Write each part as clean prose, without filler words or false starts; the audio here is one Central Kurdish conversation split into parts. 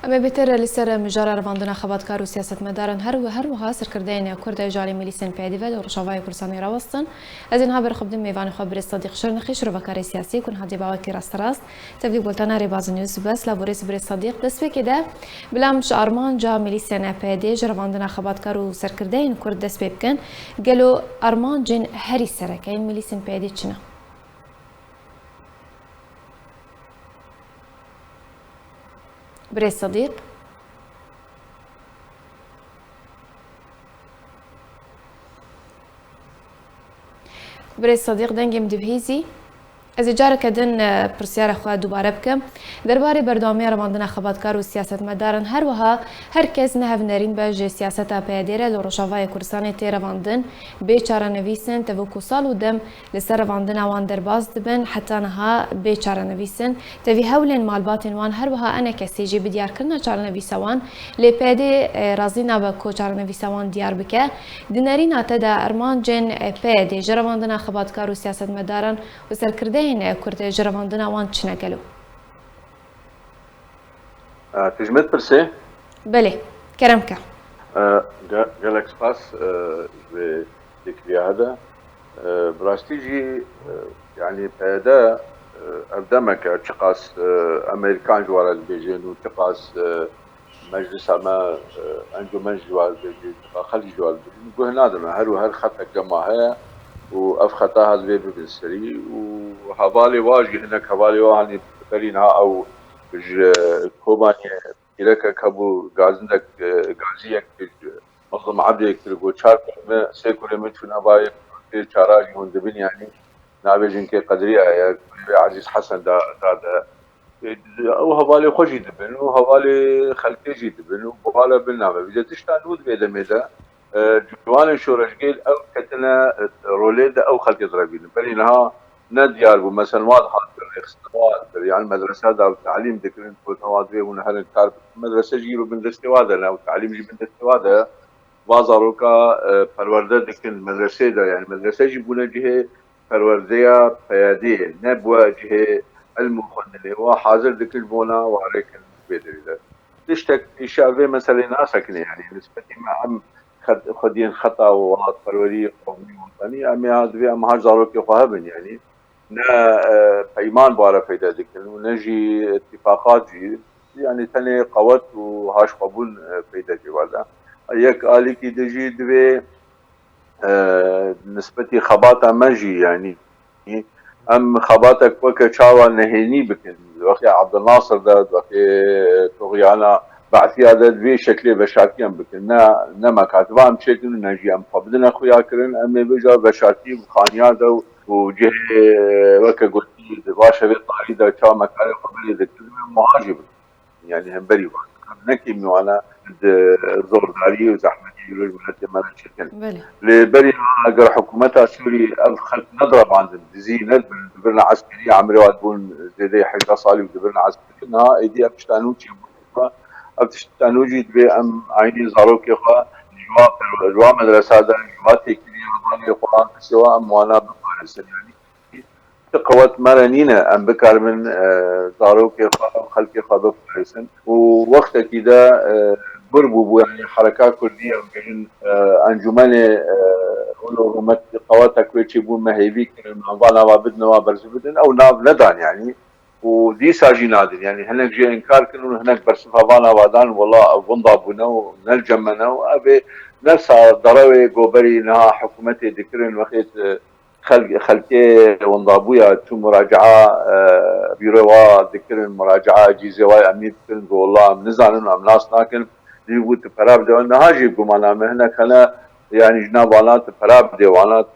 اما بهتر لسر مجرى رفاندنا خباتکار و سیاست مدارن هر وها سرکردین کرد جالی ملیسن پیدیود و رشاوای کرسانی راوستن از اینها برخبدن میوان خبر صدیق شرنخی شروع سیاسی کن هدی باوکی راست تبدیل بولتنا ریباز نیوز بس لابوریس بر صدیق دست بکده بلامش آرمان جا ملیسن پیدی رفاندنا خباتکار و سرکردین کرد دست بکن گلو آرمان جن هری سرکین ملیسن پیدی چنه بري صديق دنگی مدبهیزی از اجاره کردن پرسیار خواهد دوباره بکم درباره بردامی رواندن خباتکار و سیاست مدارن هر وها هر کس نه نرین به سیاست پیادیره لروشاوای کردستان تی رواندن به چاره نویسن توکو سال و دم لسر رواندن وان درباز دبن حتی نها به چاره نویسن توی هولن مالبات وان هر وها انا کسی جی بدیار کردن چاره نویسوان لی پیادی رازی نبا کو چاره نویسوان دیار بکه دنرین آتا دا ارمان جن پیادی جرواندن خباتکار و سیاست مدارن و سرکرده كرد جرواندنا وان تشنقلو تجمد برسي بله كرمك جالك سباس بذكري هذا براستيجي يعني بهذا أردمك تقاس أمريكان جوار البيجين وتقاس مجلس أما أنجمن جوار البيجين خلي جوار البيجين نقول هذا هل خطك جماعة وأفخطها هذا بالسري وحوالي واجه هناك حوالي واحد برينها أو كوباني لك كابو غازنك غازيك مظلم عبدك تلقو شارك ما سيكون متفنا باي شاراجي من دبن يعني نابجين كي قدرية يا عزيز حسن دا او حوالي خوشي دبن وحوالي خلقي دبن وحوالي بالنامه بيجي تشتانود بيدا ميدا جوان شورشگيل او كتنا روليدا او خلق ضربين برينها نديار مثلا واضحه اختبار يعني المدرسه دا التعليم ذكرين توادوي ونحن نتعرف المدرسه جيبوا من الاستواده او التعليم يجي من الاستواده بازاروكا پرورده ذكر المدرسه دا يعني المدرسه يجيبون جهه پرورده قياديه نبوه جهه المخنله وحاضر ذكر بونا وعليك بيدري تشتك اشاره مثلا ناسكني يعني نسبه مع خدين خطا وغلط پروری قومی وطنی امی هذا ام هاج ضروري خواهبن يعني نا پیمان باره پیدا ذكر ونجي اتفاقات جي يعني تاني قوت وهاش قبول پیدا جي ولا يك آلي كي دجي دوي نسبتي خباطة مجي يعني ام خباتك وكا شاوى نهيني بكن وقي عبد الناصر ده وقي طغيانا بعثي هذا دوي شكلي بشارتي ام بكن نما كاتبان بشكل نجي ام قبضنا خويا كرن ام بيجا بشارتي وخانيا ده وجه وكا قلتي باشا بيطاري ده شاوى مكاري قبلي ذكر مهاجم يعني هم بري نكي وانا زورداري وزحمتي يقولوا البلد ما شكل لبري اقرا حكومتها سوري الخلق نضرب عند زي دبرنا عسكريه عملوا تقول زي حاجه صالي ودبرنا عسكريه انها ايدي بتشتانوجي بتشتانوجي دبي ام عيني زاروك يخا جواب مدرسه هذا جواب تكريم رضاني القران سواء وانا بقارس يعني قوات مرنينا ام بكر من زاروك خلقي خاضف حسن ووقت كده بربو يعني حركات كرديه وكان انجمن علومات قواتك كويتشي بو مهيبي كان فانا وابدنا وبرز بدن او ناب ندان يعني ودي ساجي نادن يعني هناك جي انكار كانوا هناك برسفا فانا وادان والله بنضابنا ونلجمنا وابي نفس ضروي جوبري انها حكومتي ذكرن وقت خلقي ونضابويا تو مراجعه بيروا ذكرن مراجعه جيزواي امنيت كن والله منزانن ام ناس ناكن يقول تفراب ده انه هاجي بقمانا هنا كان يعني جناب والات فراب ديوانات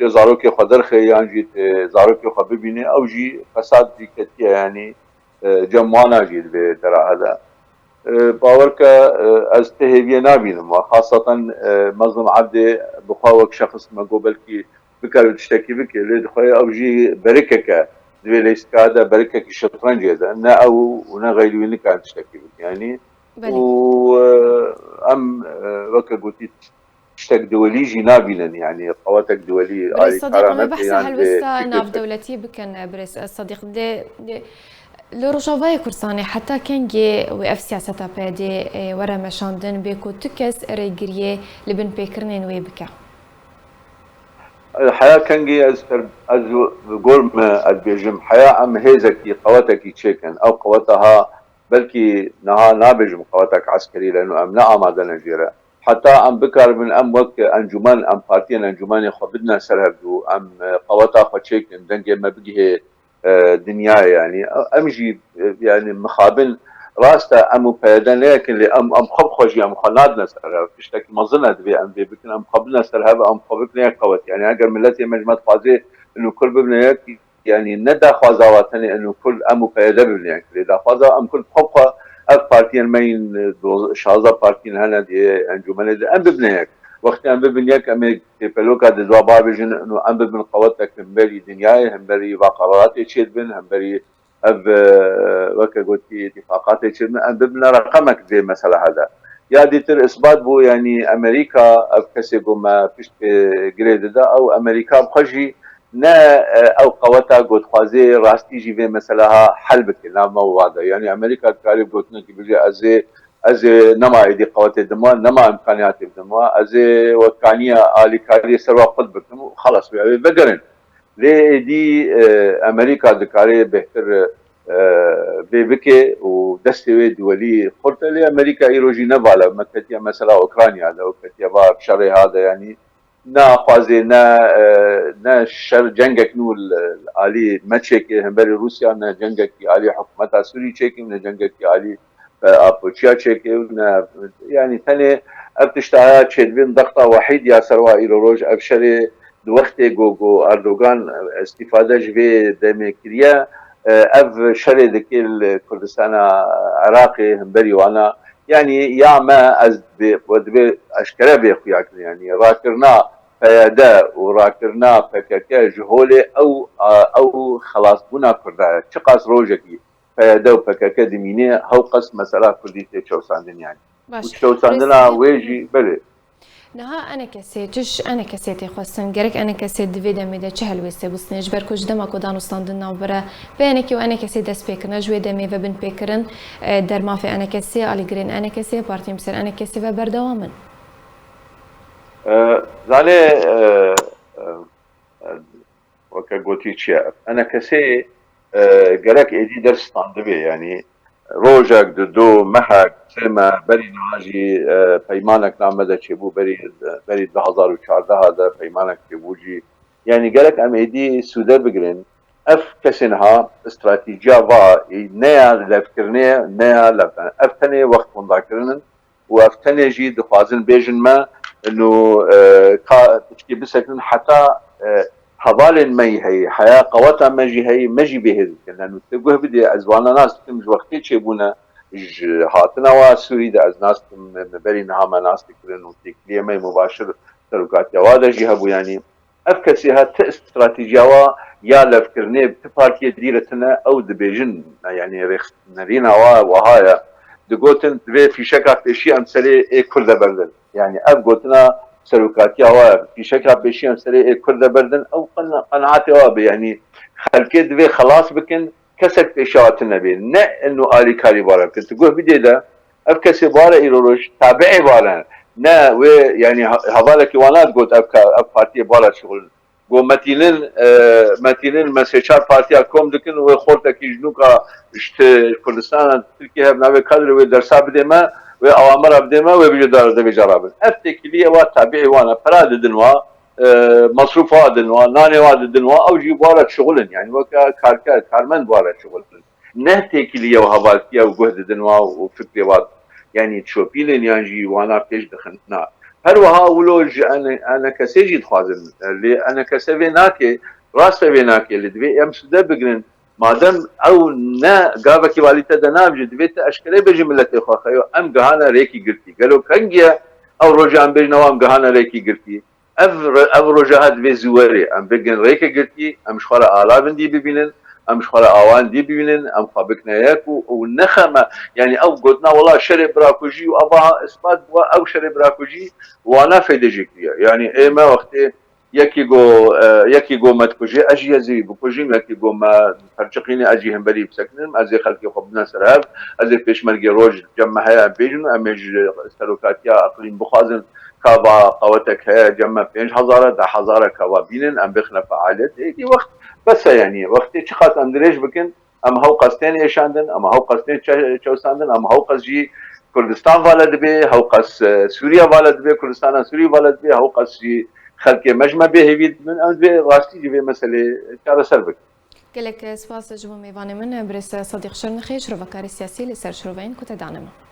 تزاروكي خضر خي يعني زاروكي خبيبيني او جي فساد دي كتيا يعني جموانا جي ترى هذا باورك استهبيه نابين وخاصه مظلم عبد بخاوك شخص ما قبلكي بكر تشتكي بك اللي خويا او جي بركك دبي ليس كذا بركك الشطرنج هذا انا او ونا غير كانت تشتكي بك يعني وام وكا قلت تشتك دولي جنابلا يعني قواتك دولي بريس صديق ما بحث هل وسا ناف دولتي بكن بريس الصديق دي لو رجوای کورسانی حتی کنگی و اف سیاست پیاده ورا مشاندن بیکو تکس ریگریه لبن پیکرنین وی بکه. الحياة كنجي از قول ما البيجم حياة ام هيزكي قواتك تشيكن او قوتها بلكي نها نابجم قواتك عسكري لانه ام نعم هذا نجيرة حتى ام بكر من ام وك انجمان ام بارتين انجمان خبدنا سرهبدو ام قواتها فتشيكن دنجي ما بقي دنيا يعني امجي يعني مخابن راستا ام بيدن لكن اللي ام خب خوجي ام خنادنا سرها تشتكي مظنه دبي ام بكن ام قبلنا سرها ام خبتنا قوت يعني اگر ملتي مجمد خوازي انه كل ببنيك يعني ندى خوازاواتني انه كل ام بيدا ببنيك اذا خوازا ام كل خبقه اف بارتين مين شازا بارتين هنا دي انجمن دي ام ببنيك وقت ام ببنيك ام بلوكا دي زوابا بيجن انه ام ببن قوتك مبري دنياي هم بري وقرارات تشيد بن هم بري اب وكا قلتي اتفاقات تشيرنا ان ببنا رقمك دي مثلا هذا يا ديتر اثبات بو يعني امريكا اب كسي ما فيش جريد ده او امريكا بخجي نا او قوتا قلت خوازي راستي جي مثلا حل بكنا موضوع يعني امريكا قالب قلتنا كي بيجي ازي نما ايدي قوات الدماء نما امكانيات الدماء ازي وكانيه الي كاري سروا قد بكم خلص بقرن ليه دي امريكا دكاري بهتر بيبكي ودستوي دولي قلت لي امريكا ايروجي نفالا مكتيا مثلا اوكرانيا هذا وكتيا بشري هذا يعني نا خوازي نا شر جنگك نو الالي ما تشيكي همبري روسيا نا جنگك الي حكومتها سوري تشيكي نا جنگك الي ابوتشيا تشيكي يعني ثاني ابتشتها تشيدبين ضغطه وحيد يا سروا ايروج ابشري دوقتي جو اردوغان استفاده جبي دمكريا اف شري دكيل كردستان عراقي همبري وانا يعني ياما از ودبي اشكره بيخوياك يعني راكرنا فيادا وراكرنا فككا جهولي او خلاص بنا كردا تشقاس روجكي فيادا وفككا دمينه هو قس مساله كرديتي تشوساندن يعني وتشوساندنا ويجي بلي نها أنا كسيتش أنا كسيتي خواستن جرك أنا كسيت دفيدا ميدا چهل ويسه بسنج بركوش دما كودانو ستاندنا وبرا بينكي وأنا كسي دس بيكرنا جوي دمي وبن بيكرن در ما في أنا كسي على جرين أنا كسي بارتي مسر أنا كسي وبردوامن زالي وكا قلتي تشيا أنا كسي جرك إيدي درس ستاندبي يعني روجك دو محك سما بري ناجي پیمانك نامده چبو بري 2014 هذا پیمانك چبوجي يعني قالك ام ايدي سوده بگرين اف كسنها استراتيجيا وا نيا لفكرنيه نيا لفن اف تاني وقت مذاكرن واف تاني جي دخوازن بيجن ما انه تشكي بسكن حتى حوالي مي هي حياة قوتها مجي هي مجي بهذ لأنه تقول بدي أزوانا ناس تمج وقتي تشيبونا هاتنا وسوري ده از ناس مبري نهما ناس تكرن وتكليه مي مباشر تلقات يوادا جهبو يعني أفكسيها استراتيجيا يا لفكرني بتباركي ديرتنا أو دبيجن يعني ريخ نرينا وهايا دقوتن تبي في شكل في شيء أمثلة كل بردن يعني أفقوتنا سلوكاتي هوا في شكل بشيء أمثلة كل بردن أو قناعاتي هوا يعني خلكي دبي خلاص بكن كسك إشارة النبي نه إنه آلي كاري بارا كنت تقول بدي ده أفكسي بارا إيروش تابعي بارا نه و يعني هذا كيوانات قلت أف بارتي بارا شغل قو متينين مسيشار بارتي أكوم دكن وخورتك يجنوكا اشت كردستان تركيا بناوي كادر ودرسا بديما وأوامر بديما وبيجو دار ده بجرابن أفتكليه وتابعي وانا فراد دنوا مصروفات دنوا ناني واد دنوا او جي بارت شغلن يعني وكا كارمن بارت شغلن نهتي كليه وهوالتيا وجهد دنوا وفكري واد يعني تشوبيلن يعني وانا بيش دخلنا هروها ولوج انا كسيجي تخازن اللي انا كسفيناكي راس فيناكي اللي دبي امس دبغن مادام او نا غابكي واليتا دناب جدبيت اشكالي بجملتي خاخيو ام غانا ريكي قلتي قالوا كنجيا او رجعان بيجنا ام غانا ريكي قلتي اف رجعات بزواري ام بيجن ريكي قلتي ام شخرا آلابن دي ببينن ام شخرا اوان دي ببينن ام خابكنا ياكو ونخمه يعني او قلنا والله شري براكوجي واباها اثبات او شري براكوجي وانا فيدجيك يعني ايما وقتي یکی گو متکوژی اجی ازی بکوژیم یکی گو ما پرچقینی اجی هم بری بسکنیم از خلقی خوب نسراب از پیشمرگی روج جمع های بیجن امیج سلوکاتیا اقلیم بخازن كابا قوتك هي جمع 5000 10,000 كابا بينن ام بخنا فعاليات دي وقت بس يعني وقت تشخص اندريش بكن ام هو قستين ايشاندن ام هو قستين تشوساندن ام هو قس جي كردستان والد به هو قس سوريا والد به كردستان سوري والد به هو قس جي خلق مجمع به هيفيد من ام به راستي جي مساله كار سربك قالك سپاس جبو میوان من برس صديق شرنخي شروفكاري سياسي لسر شروفين كنت دانما